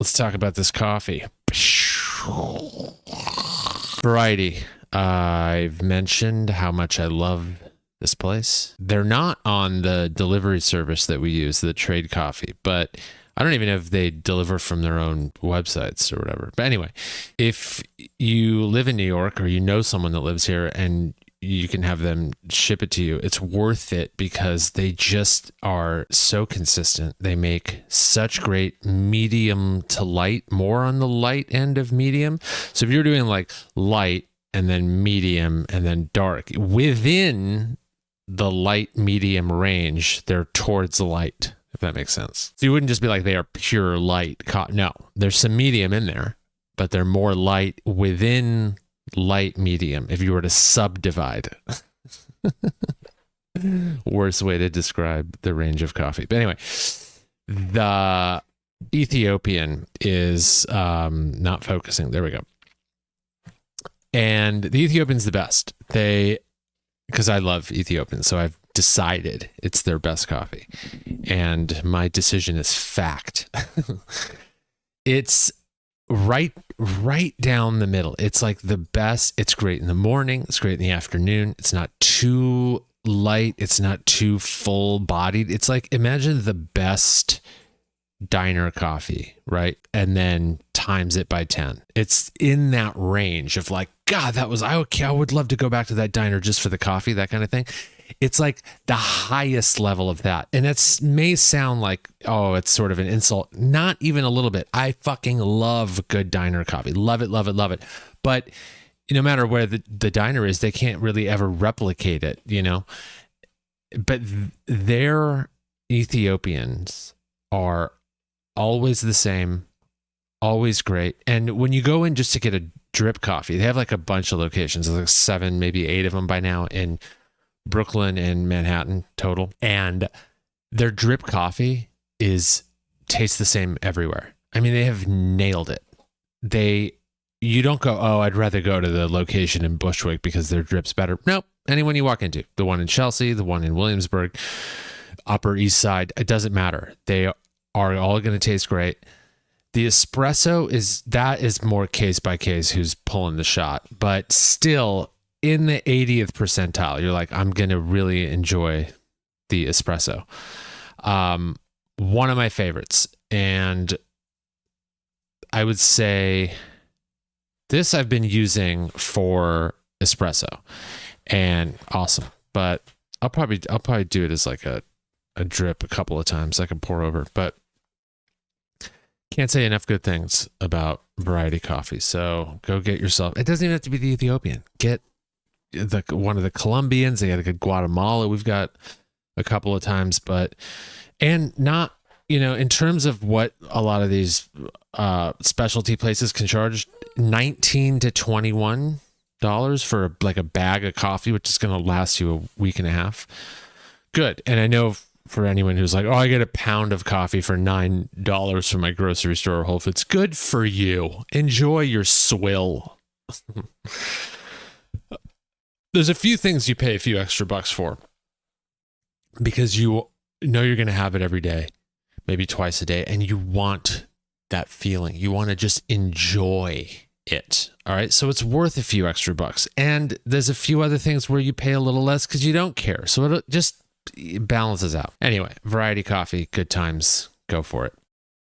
let's talk about this coffee. Variety. I've mentioned how much I love this place. They're not on the delivery service that we use, the Trade Coffee, but I don't even know if they deliver from their own websites or whatever. But anyway, if you live in New York or you know someone that lives here and you can have them ship it to you, it's worth it because they just are so consistent. They make such great medium to light, more on the light end of medium. So if you're doing like light and then medium and then dark, within the light medium range, they're towards the light, if that makes sense. So you wouldn't just be like they are pure light. No, there's some medium in there, but they're more light within light medium if you were to subdivide. Worst way to describe the range of coffee. But anyway, the Ethiopian is not focusing. There we go. And the Ethiopian's the best. Because I love Ethiopians, so I've decided it's their best coffee. And my decision is fact. It's right down the middle. It's like the best. It's great in the morning. It's great in the afternoon. It's not too light. It's not too full bodied. It's like, imagine the best diner coffee, right? And then times it by 10. It's in that range of like, God, I would love to go back to that diner just for the coffee, that kind of thing. It's like the highest level of that. And it may sound like, oh, it's sort of an insult. Not even a little bit. I fucking love good diner coffee. Love it, love it, love it. But no matter where the diner is, they can't really ever replicate it, But their Ethiopians are always the same, always great. And when you go in just to get a drip coffee, they have like a bunch of locations. There's like 7, maybe 8 of them by now in Brooklyn and Manhattan total. And their drip coffee tastes the same everywhere. I mean, they have nailed it. You don't go, oh, I'd rather go to the location in Bushwick because their drip's better. Nope. Anyone you walk into, the one in Chelsea, the one in Williamsburg, Upper East Side, it doesn't matter. They are all going to taste great. The espresso is more case by case who's pulling the shot, but still in the 80th percentile, you're like, I'm going to really enjoy the espresso. One of my favorites. And I would say this I've been using for espresso and awesome, but I'll probably do it as like a drip a couple of times. I can pour over, but can't say enough good things about Variety Coffee. So go get yourself. It doesn't even have to be the Ethiopian. Get one of the Colombians. They got a good Guatemala. We've got a couple of times, and not, in terms of what a lot of these specialty places can charge, $19 to $21 for like a bag of coffee, which is going to last you a week and a half. Good. And I know for anyone who's like, oh, I get a pound of coffee for $9 from my grocery store or Whole Foods. Good for you. Enjoy your swill. There's a few things you pay a few extra bucks for because you know you're going to have it every day, maybe twice a day, and you want that feeling. You want to just enjoy it. All right. So it's worth a few extra bucks. And there's a few other things where you pay a little less because you don't care. So it just balances out. Anyway, Variety Coffee, good times. Go for it.